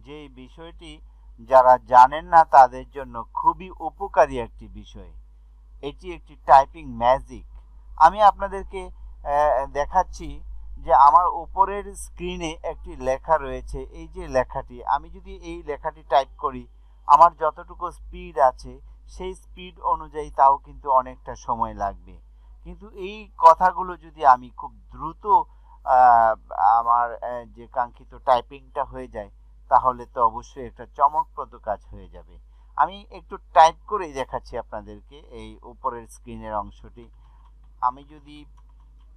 যে বিষয়টি যারা জানেন না তাদের জন্য খুবই উপকারী একটি বিষয়। এটি একটি টাইপিং ম্যাজিক। আমি আপনাদেরকে দেখাচ্ছি যে আমার উপরের স্ক্রিনে একটি লেখা রয়েছে। এই যে লেখাটি, আমি যদি এই লেখাটি টাইপ করি, আমার যতটুকু স্পিড আছে সেই স্পিড অনুযায়ী তাও কিন্তু অনেকটা সময় লাগবে। কিন্তু এই কথাগুলো যদি আমি খুব দ্রুত আমার যে কাঙ্ক্ষিত টাইপিংটা হয়ে যায়, তাহলে তো অবশ্যই একটা চমকপ্রদ কাজ হয়ে যাবে। আমি একটু টাইপ করেই দেখাচ্ছি আপনাদেরকে এই উপরের স্ক্রিনের অংশটি। আমি যদি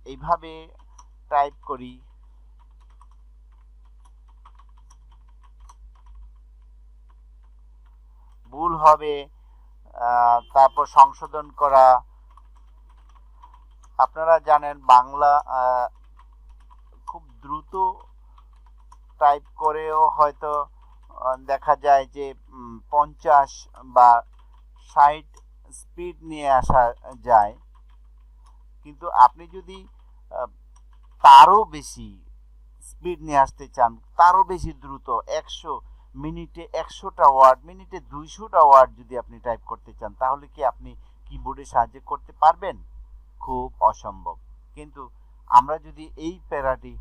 এইভাবে টাইপ করি, ভুল হবে, তারপর সংশোধন করা। আপনারা জানেন বাংলা খুব দ্রুত টাইপ করেও হয়তো দেখা যায় যে 50 বা 60 স্পিড নিয়ে আসা যায়। কিন্তু আপনি যদি তারও বেশি স্পিড নিয়ে আসতে চান, তারও বেশি দ্রুত 100 মিনিটে 100টা ওয়ার্ড, মিনিটে 200টা ওয়ার্ড যদি আপনি টাইপ করতে চান, তাহলে কি আপনি কিবোর্ডের সাহায্যে করতে পারবেন? খুব অসম্ভব। কিন্তু আমরা যদি এই প্যারাটি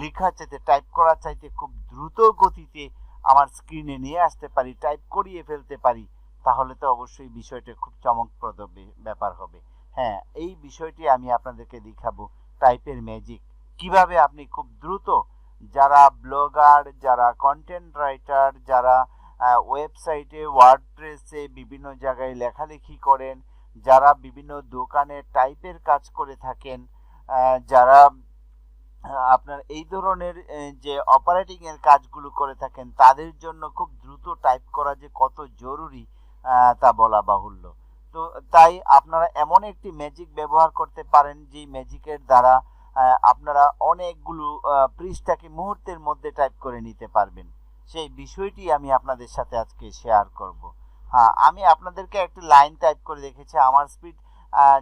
লেখা চাইতে, টাইপ করা চাইতে খুব দ্রুত গতিতে আমার স্ক্রিনে নিয়ে আসতে পারি, টাইপ করিয়ে ফেলতে পারি, তাহলে তো অবশ্যই বিষয়টা খুব চমকপ্রদ ব্যাপার হবে। হ্যাঁ, এই বিষয়টি আমি আপনাদেরকে দেখাবো, টাইপের ম্যাজিক। কিভাবে আপনি খুব দ্রুত, যারা ব্লগার, যারা কন্টেন্ট রাইটার, যারা ওয়েবসাইটে, ওয়ার্ডপ্রেসে বিভিন্ন জায়গায় লেখালেখি করেন, যারা বিভিন্ন দোকানে টাইপের কাজ করে থাকেন, যারা আপনার এই ধরনের যে অপারেটিং এর কাজগুলো করে থাকেন, তাদের জন্য খুব দ্রুত টাইপ করা যে কত জরুরি তা বলা বাহুল্য। তো তাই আপনারা এমন একটি ম্যাজিক ব্যবহার করতে পারেন, যে ম্যাজিকের দ্বারা আপনারা অনেকগুলো পৃষ্ঠাকে মুহূর্তের মধ্যে টাইপ করে নিতে পারবেন। সেই বিষয়টি আমি আপনাদের সাথে আজকে শেয়ার করব। হ্যাঁ, আমি আপনাদেরকে একটি লাইন টাইপ করে দেখেছি। আমার স্পিড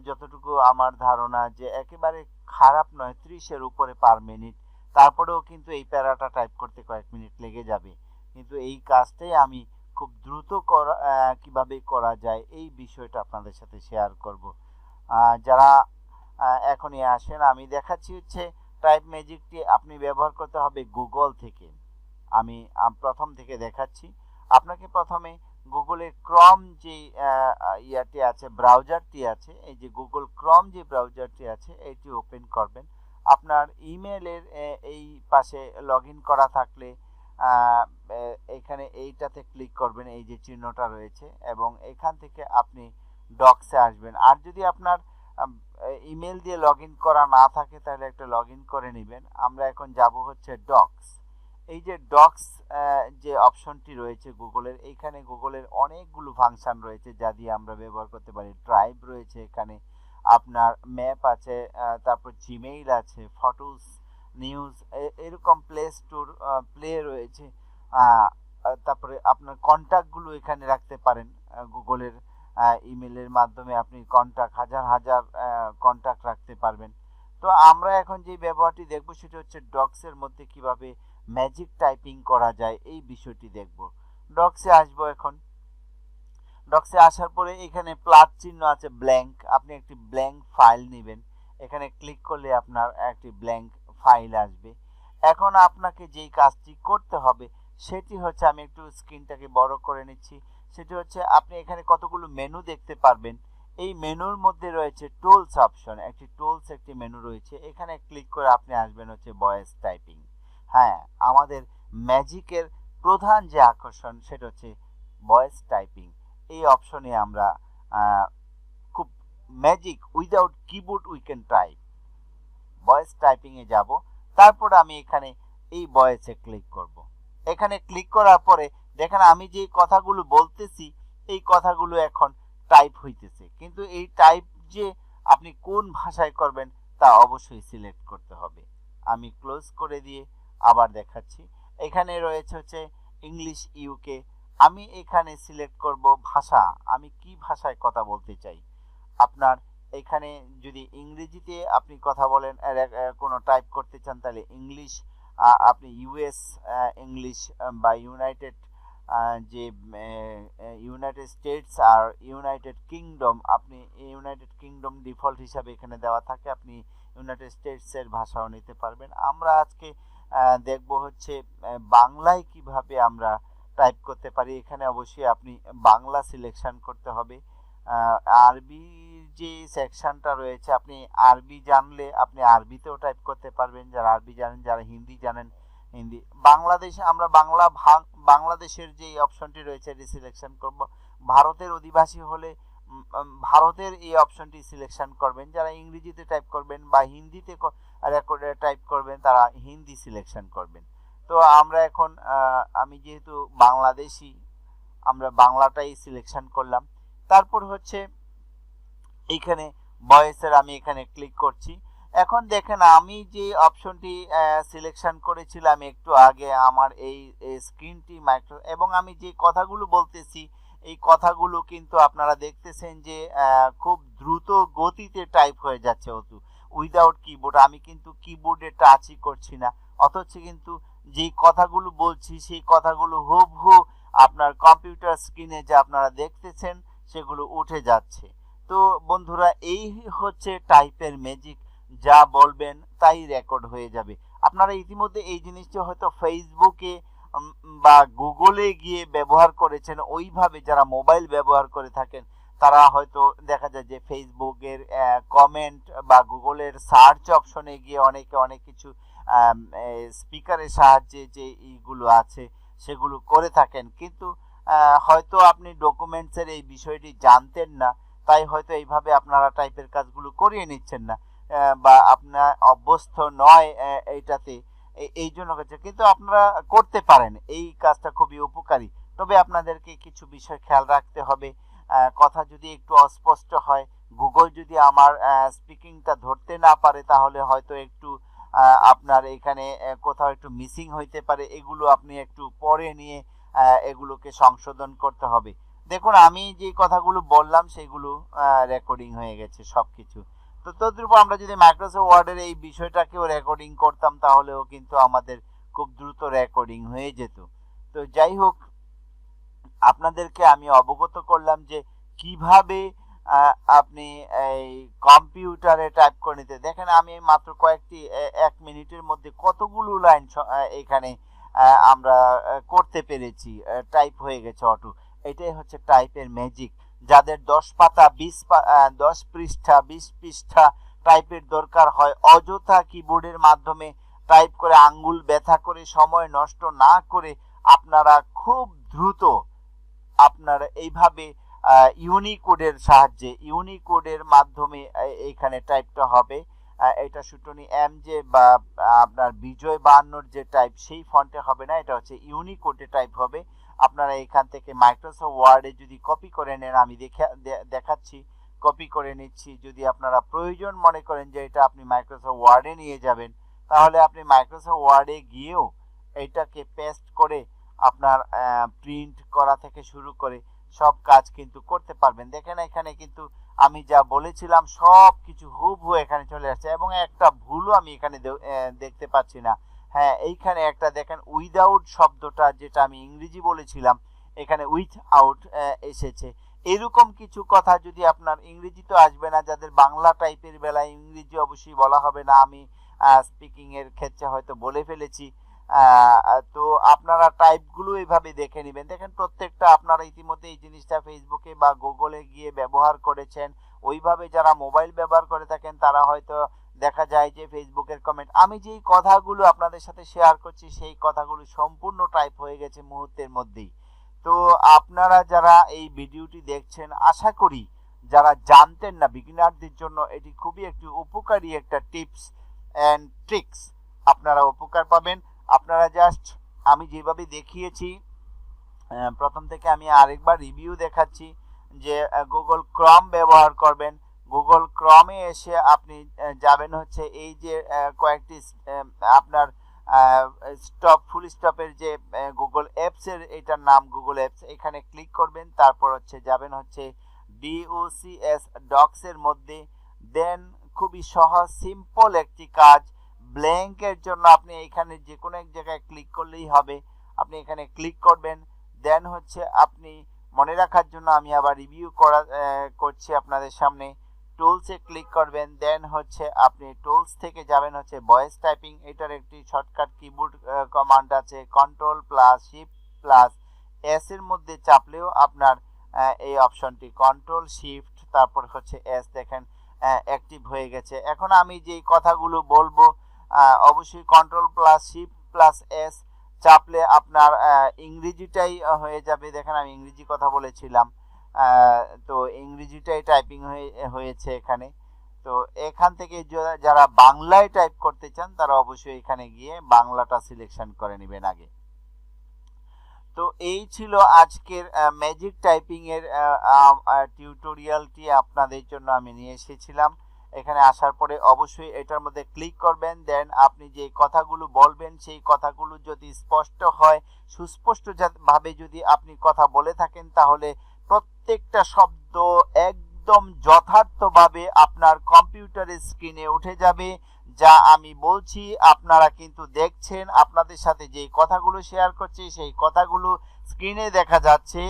যতটুকু আমার ধারণা যে একেবারে খারাপ নয়, 30-এর উপরে পার মিনিট। তারপরেও কিন্তু এই প্যারাটা টাইপ করতে কয়েক মিনিট লেগে যাবে। কিন্তু এই কাজটাই আমি খুব দ্রুত কিভাবে করা যায় এই বিষয়টা আপনাদের সাথে শেয়ার করব। যারা এখনই আসেন, আমি দেখাচ্ছি হচ্ছে টাইপ ম্যাজিকটি আপনি ব্যবহার করতে হবে গুগল থেকে। আমি প্রথম থেকে দেখাচ্ছি। আপনাকে প্রথমে গুগলের ক্রম যে ইয়াটি আছে, ব্রাউজারটি আছে, এই যে গুগল ক্রম যে ব্রাউজারটি আছে, এটি ওপেন করবেন। আপনার ইমেলের এই পাশে লগ ইন করা থাকলে এখানে এইটাতে ক্লিক করবেন, এই যে চিহ্নটা রয়েছে, এবং এখান থেকে আপনি ডক্সে আসবেন। আর যদি আপনার ইমেল দিয়ে লগ ইন করা না থাকে, তাহলে একটা লগ ইন করে নেবেন। আমরা এখন যাব হচ্ছে ডক্স। এই যে ডক্স যে অপশনটি রয়েছে গুগলের, এইখানে গুগলের অনেকগুলো ফাংশন রয়েছে যা দিয়ে আমরা ব্যবহার করতে পারি। ড্রাইভ রয়েছে এখানে, আপনার ম্যাপ আছে, তারপর জিমেইল আছে, ফটোস, নিউজ, এরকম প্লে স্টোর, প্লে রয়েছে। তারপরে আপনার কন্ট্যাক্টগুলো এখানে রাখতে পারেন। গুগলের ইমেলের মাধ্যমে আপনি কন্ট্যাক্ট, হাজার হাজার কন্ট্যাক্ট রাখতে পারবেন। তো আমরা এখন যে ব্যবহারটি দেখব সেটা হচ্ছে ডক্সের মধ্যে কিভাবে ম্যাজিক টাইপিং করা যায়, এই বিষয়টি দেখব। ডক্সে আসবো এখন। ডক্সে আসার পরে এখানে প্লাস চিহ্ন আছে, ব্ল্যাঙ্ক। আপনি একটি ব্ল্যাঙ্ক ফাইল নেবেন। এখানে ক্লিক করলে আপনার একটি ব্ল্যাঙ্ক ফাইল আসবে। এখন আপনাকে যেই কাজটি করতে হবে সেটি হচ্ছে, আমি একটু স্ক্রিনটাকে বড় করে নিচ্ছি, সেটি হচ্ছে আপনি এখানে কতগুলো মেনু দেখতে পারবেন। এই মেনুর মধ্যে রয়েছে টুলস অপশন, একটি টুলস, একটি মেনু রয়েছে। এখানে ক্লিক করে আপনি আসবেন হচ্ছে ভয়েস টাইপিং। হ্যাঁ, আমাদের ম্যাজিকের প্রধান যে আকর্ষণ সেটা হচ্ছে ভয়েস টাইপিং। এই অপশনে আমরা খুব magic, without keyboard we can type. Voice typing এ যাব, তারপর আমি এখানে এই ভয়েসে ক্লিক করব। এখানে ক্লিক করার পরে দেখেন আমি যে কথাগুলো বলতেছি, এই কথাগুলো এখন টাইপ হইতেছে। কিন্তু এই টাইপ যে আপনি কোন ভাষায় করবেন তা অবশ্যই সিলেক্ট করতে হবে। আমি ক্লোজ করে দিয়ে আবার দেখাচ্ছি। এখানে রয়েছে হচ্ছে ইংলিশ ইউকে। আমি এখানে সিলেক্ট করব ভাষা, আমি কি ভাষায় কথা বলতে চাই। আপনার এখানে যদি ইংরেজিতে আপনি কথা বলেন, কোনো টাইপ করতে চান, তাহলে ইংলিশ। আপনি ইউএস ইংলিশ বা ইউনাইটেড যে ইউনাইটেড স্টেটস আর ইউনাইটেড কিংডম, আপনি ইউনাইটেড কিংডম ডিফল্ট হিসাবে এখানে দেওয়া থাকে, আপনি ইউনাইটেড স্টেটসের ভাষাও নিতে পারবেন। আমরা আজকে দেখব হচ্ছে বাংলায় কিভাবে আমরা টাইপ করতে পারি। এখানে অবশ্যই আপনি বাংলা সিলেকশন করতে হবে। আরবি যে সেকশনটা রয়েছে, আপনি আরবি জানলে আপনি আরবিতেও টাইপ করতে পারবেন, যারা আরবি জানেন, যারা হিন্দি জানেন হিন্দি। বাংলাদেশে আমরা বাংলাদেশের যে অপশনটি রয়েছে এটি সিলেকশন করব। ভারতের অধিবাসী হলে ভারতের এই অপশনটি সিলেকশন করবেন। যারা ইংরেজিতে টাইপ করবেন বা হিন্দিতে রেকর্ডে টাইপ করবেন তারা হিন্দি সিলেকশন করবেন। তো আমরা এখন আমি যেহেতু বাংলাদেশি, আমরা বাংলাটাই সিলেকশন করলাম। তারপর হচ্ছে এইখানে ভয়েসের আমি এখানে ক্লিক করছি। এখন দেখেন আমি যে অপশনটি সিলেকশন করেছিলাম একটু আগে, আমার এই স্ক্রিনটি মাইক্রো, এবং আমি যে কথাগুলো বলতেছি এই কথাগুলো কিন্তু আপনারা দেখতেছেন যে খুব দ্রুত গতিতে টাইপ হয়ে যাচ্ছে উইদাউট কিবোর্ড। আমি কিন্তু কিবোর্ডে টাচই করছি না, অথচ কিন্তু যেই কথাগুলো বলছি সেই কথাগুলো হুবহু আপনার কম্পিউটার স্ক্রিনে যে আপনারা দেখতেছেন সেগুলো উঠে যাচ্ছে। তো বন্ধুরা, এই হচ্ছে টাইপের ম্যাজিক, যা বলবেন তাই রেকর্ড হয়ে যাবে। আপনারা ইতিমধ্যে এই জিনিসটি হয়তো ফেসবুকে বা গুগলে গিয়ে ব্যবহার করেছেন। ওইভাবে যারা মোবাইল ব্যবহার করে থাকেন তারা হয়তো দেখা যায় যে ফেসবুকের কমেন্ট বা গুগলের সার্চ অপশনে গিয়ে অনেকে অনেক কিছু স্পিকারের সাহায্যে যে এইগুলো আছে সেগুলো করে থাকেন, কিন্তু হয়তো আপনি ডকুমেন্টসের এই বিষয়টি জানতেন না, তাই হয়তো এইভাবে আপনারা টাইপের কাজগুলো করিয়ে নিচ্ছেন না, বা আপনার অভ্যস্ত নয় এইটাতে, এই জন্য করছে। কিন্তু আপনারা করতে পারেন, এই কাজটা খুবই উপকারী। তবে আপনাদেরকে কিছু বিষয় খেয়াল রাখতে হবে। কথা যদি একটু অস্পষ্ট হয়, গুগল যদি আমার স্পিকিংটা ধরতে না পারে, তাহলে হয়তো একটু আপনার এখানে কোথাও একটু মিসিং হইতে পারে। এগুলো আপনি একটু পরে নিয়ে এগুলোকে সংশোধন করতে হবে। দেখুন আমি যে কথাগুলো বললাম সেগুলো রেকর্ডিং হয়ে গেছে সবকিছু। তো তদ্রূপ আমরা যদি মাইক্রোসফট ওয়ার্ডের এই বিষয়টাকেও রেকর্ডিং করতাম তাহলেও কিন্তু আমাদের খুব দ্রুত রেকর্ডিং হয়ে যেত। তো যাই হোক, আপনাদেরকে আমি অবগত করলাম যে কিভাবে আপনি এই কম্পিউটারে টাইপ করে নিতে। দেখেন আমি মাত্র কয়েকটি 1 মিনিটের মধ্যে কতগুলো লাইন এখানে আমরা করতে পেরেছি, টাইপ হয়ে গেছে অটো। এটাই হচ্ছে টাইপের ম্যাজিক। যাদের 10 পৃষ্ঠা 20 পৃষ্ঠা টাইপের দরকার হয়, অযথা কিবোর্ডের মাধ্যমে টাইপ করে আঙ্গুল ব্যথা করে সময় নষ্ট না করে আপনারা খুব দ্রুত আপনারা এইভাবে ইউনিকোডের সাহায্যে, ইউনিকোডের মাধ্যমে এইখানে টাইপটা হবে। এটা শুটনি এমজে বা আপনার বিজয় 52 যে টাইপ সেই ফন্টে হবে না, এটা হচ্ছে ইউনিকোডে টাইপ হবে। আপনারা এখান থেকে মাইক্রোসফট ওয়ার্ডে যদি কপি করে নেন, আমি দেখাচ্ছি, কপি করে নিচ্ছি। যদি আপনারা প্রয়োজন মনে করেন যে এটা আপনি মাইক্রোসফট ওয়ার্ডে নিয়ে যাবেন, তাহলে আপনি মাইক্রোসফট ওয়ার্ডে গিয়েও এটাকে পেস্ট করে আপনার প্রিন্ট করা থেকে শুরু করে সব কাজ কিন্তু করতে পারবেন। দেখেন এখানে কিন্তু আমি যা বলেছিলাম সব কিছু হুবহু এখানে চলে আসছে, এবং একটা ভুলও আমি এখানে দেখতে পাচ্ছি না। হ্যাঁ, এইখানে একটা দেখেন উইদাউট শব্দটা, যেটা আমি ইংরেজি বলেছিলাম, এখানে উইথ আউট এসেছে। এরকম কিছু কথা যদি আপনার ইংরেজি তো আসবে না, যাদের বাংলা টাইপের বেলায় ইংরেজি অবশ্যই বলা হবে না, আমি স্পিকিং এর ক্ষেত্রে হয়তো বলে ফেলেছি। তো আপনারা টাইপগুলো এইভাবে দেখে নেবেন। দেখেন প্রত্যেকটা আপনারা ইতিমধ্যে এই জিনিসটা ফেসবুকে বা গুগলে গিয়ে ব্যবহার করেছেন। ওইভাবে যারা মোবাইল ব্যবহার করে থাকেন তারা হয়তো দেখা যায় যে ফেসবুকের কমেন্ট, আমি যেই কথাগুলো আপনাদের সাথে শেয়ার করছি সেই কথাগুলো সম্পূর্ণ টাইপ হয়ে গেছে মুহূর্তের মধ্যেই। তো আপনারা যারা এই ভিডিওটি দেখছেন, আশা করি যারা জানতেন না, বিগিনারদের জন্য এটি খুবই একটি উপকারী একটা টিপস অ্যান্ড ট্রিক্স, আপনারা উপকার পাবেন। আপনারা জাস্ট আমি যেভাবে দেখিয়েছি প্রথম থেকে আমি আরেকবার রিভিউ দেখাচ্ছি যে গুগল ক্রম ব্যবহার করবেন। গুগল ক্রমে এসে আপনি যাবেন হচ্ছে এই যে কয়েকটি আপনার ফুল স্টপের যে গুগল অ্যাপসের, এটার নাম গুগল অ্যাপস, এখানে ক্লিক করবেন। তারপর হচ্ছে যাবেন হচ্ছে ডক্স এর মধ্যে। দেন খুবই সহজ সিম্পল একটি কাজ, ব্ল্যাঙ্কের জন্য আপনি এখানে যে কোনো এক জায়গায় ক্লিক করলেই হবে। আপনি এখানে ক্লিক করবেন, দেন হচ্ছে আপনি মনে রাখার জন্য আমি আবার রিভিউ করছি আপনাদের সামনে। টুলসে ক্লিক করবেন, দেন হচ্ছে আপনি টুলস থেকে যাবেন হচ্ছে ভয়েস টাইপিং। এটার একটি শর্টকাট কিবোর্ড কমান্ড আছে, control plus shift plus S এর মধ্যে চাপলেও আপনার এই অপশনটি কন্ট্রোল শিফট তারপর হচ্ছে এস দেখেন অ্যাক্টিভ হয়ে গেছে। এখন আমি যেই কথাগুলো বলবো অবশ্যই control plus shift plus S চাপলে আপনার ইংরেজিটাই হয়ে যাবে। দেখেন আমি ইংরেজি কথা বলেছিলাম, তো ইংরেজিটাই টাইপিং হয়েছে এখানে। তো এখান থেকে যারা বাংলায় টাইপ করতে চান তারা অবশ্যই এখানে গিয়ে বাংলাটা সিলেকশন করে নেবেন আগে। তো এই ছিল আজকের ম্যাজিক টাইপিং এর টিউটোরিয়ালটি আপনাদের জন্য আমি নিয়ে এসেছিলাম। এখানে আসার পরে অবশ্যই এটার মধ্যে ক্লিক করবেন, দেন আপনি যে কথাগুলো বলবেন সেই কথাগুলো যদি স্পষ্ট হয়, সুস্পষ্ট ভাবে যদি আপনি কথা বলে থাকেন, তাহলে প্রত্যেকটা শব্দ একদম যথার্থভাবে আপনার কম্পিউটারের স্ক্রিনে উঠে যাবে। যা আমি বলছি আপনারা কিন্তু দেখছেন, আপনাদের সাথে যে কথাগুলো শেয়ার করছি সেই কথাগুলো স্ক্রিনে দেখা যাচ্ছে,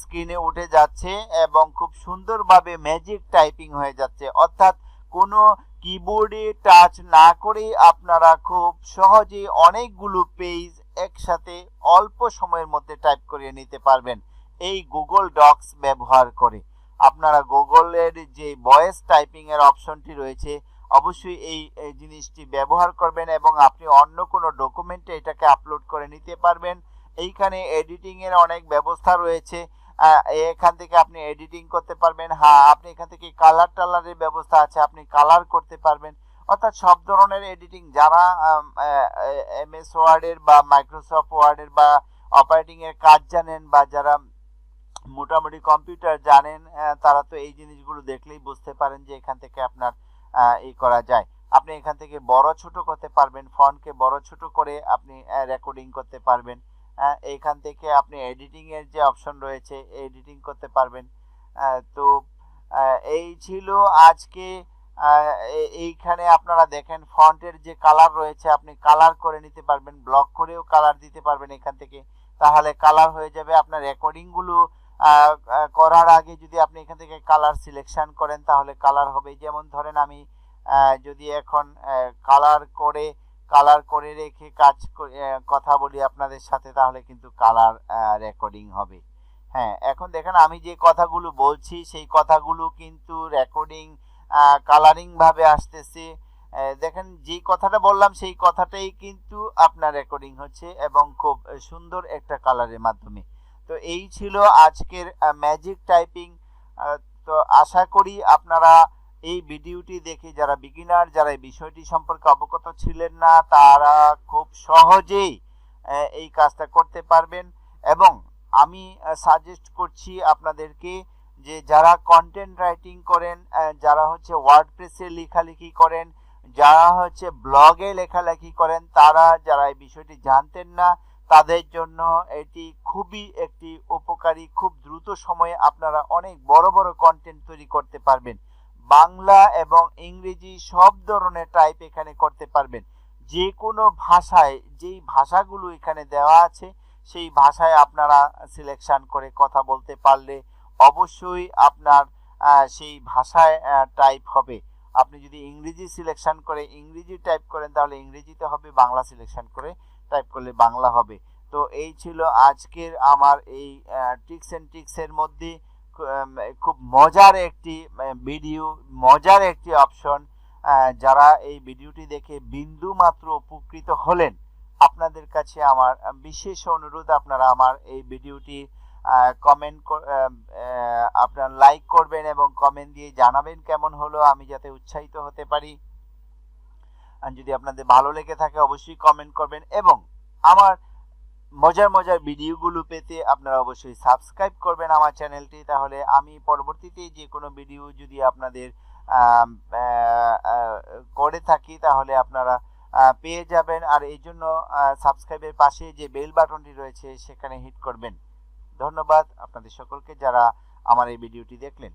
স্ক্রিনে উঠে যাচ্ছে এবং খুব সুন্দরভাবে ম্যাজিক টাইপিং হয়ে যাচ্ছে। অর্থাৎ কোনো কিবোর্ডে টাচ না করেই আপনারা খুব সহজে অনেকগুলো পেজ একসাথে অল্প সময়ের মধ্যে টাইপ করিয়ে নিতে পারবেন এই গুগল ডক্স ব্যবহার করে। আপনারা গুগলের যে ভয়েস টাইপিং এর অপশনটি রয়েছে অবশ্যই এই জিনিসটি ব্যবহার করবেন এবং আপনি অন্য কোনো ডকুমেন্টে এটাকে আপলোড করে নিতে পারবেন। এইখানে এডিটিং এর অনেক ব্যবস্থা রয়েছে, এখান থেকে আপনি এডিটিং করতে পারবেন। হ্যাঁ, আপনি এখান থেকে কালার টালারের ব্যবস্থা আছে, আপনি কালার করতে পারবেন। অর্থাৎ সব ধরনের এডিটিং যারা এমএস ওয়ার্ডের বা মাইক্রোসফট ওয়ার্ডের বা অপারেটিং এর কাজ জানেন বা যারা মোটামুটি কম্পিউটার জানেন তারা তো এই জিনিসগুলো দেখলেই বুঝতে পারেন যে এখান থেকে আপনার করা যায়। আপনি এখান থেকে বড় ছোট করতে পারবেন, ফন্টকে বড় ছোট করে আপনি রেকর্ডিং করতে পারবেন। এইখান থেকে আপনি এডিটিং এর যে অপশন রয়েছে এডিটিং করতে পারবেন। তো এই ছিল আজকে। এইখানে আপনারা দেখেন ফন্টের যে কালার রয়েছে আপনি কালার করে নিতে পারবেন, ব্লক করেও কালার দিতে পারবেন এখান থেকে, তাহলে কালার হয়ে যাবে। আপনার রেকর্ডিং গুলো করার আগে যদি আপনি এখান থেকে কালার সিলেকশন করেন তাহলে কালার হবে। যেমন ধরেন আমি যদি এখন কালার করে রেখে কথা বলি আপনাদের সাথে, তাহলে কিন্তু কালার রেকর্ডিং হবে। হ্যাঁ, এখন দেখেন আমি যে কথাগুলো বলছি সেই কথাগুলো কিন্তু রেকর্ডিং কালারিং ভাবে আসতেছে। দেখেন যে কথাটা বললাম সেই কথাটাই কিন্তু আপনার রেকর্ডিং হচ্ছে এবং খুব সুন্দর একটা কালারের মাধ্যমে। তো এই ছিল আজকের ম্যাজিক টাইপিং। তো আশা করি আপনারা এই ভিডিওটি দেখে যারা বিগিনার, যারা এই বিষয়টি সম্পর্কে অবগত ছিলেন না, তারা খুব সহজেই এই কাজটা করতে পারবেন। এবং আমি সাজেস্ট করছি আপনাদেরকে যে যারা কন্টেন্ট রাইটিং করেন, যারা হচ্ছে ওয়ার্ডপ্রেসে লেখালেখি করেন, যারা হচ্ছে ব্লগে লেখালেখি করেন, তারা যারা এই বিষয়টি জানতেন না তাদের জন্য এটি খুবই একটি উপকারী। খুব দ্রুত সময়ে আপনারা অনেক বড় বড় কন্টেন্ট তৈরি করতে পারবেন। বাংলা এবং ইংরেজি সব ধরনের টাইপ এখানে করতে পারবেন। যে কোনো ভাষায়, যেই ভাষাগুলো এখানে দেওয়া আছে সেই ভাষায় আপনারা সিলেকশন করে কথা বলতে পারলে অবশ্যই আপনার সেই ভাষায় টাইপ হবে। আপনি যদি ইংরেজি সিলেকশন করে ইংরেজি টাইপ করেন তাহলে ইংরেজিতে হবে, বাংলা সিলেকশন করে টাইপ করলে বাংলা হবে। তো এই ছিল আজকের আমার এই টিপস এন্ড ট্রিক্সের মধ্যে খুব মজার একটি ভিডিও, মজার একটি অপশন। যারা এই ভিডিওটি দেখে বিন্দু মাত্র উপকৃত হলেন, আপনাদের কাছে আমার বিশেষ অনুরোধ আপনারা আমার এই ভিডিওটি কমেন্ট আপনারা লাইক করবেন এবং কমেন্ট দিয়ে জানাবেন কেমন হলো, আমি যাতে উৎসাহিত হতে পারি। আর যদি আপনাদের ভালো লেগে থাকে অবশ্যই কমেন্ট করবেন এবং আমার মজার মজার ভিডিওগুলো পেতে আপনারা অবশ্যই সাবস্ক্রাইব করবেন আমার চ্যানেলটি। তাহলে আমি পরবর্তীতে যে কোনো ভিডিও যদি আপনাদের করে থাকি তাহলে আপনারা পেয়ে যাবেন। আর এই জন্য সাবস্ক্রাইবের পাশে যে বেল বাটনটি রয়েছে সেখানে হিট করবেন। ধন্যবাদ আপনাদের সকলকে যারা আমার এই ভিডিওটি দেখলেন।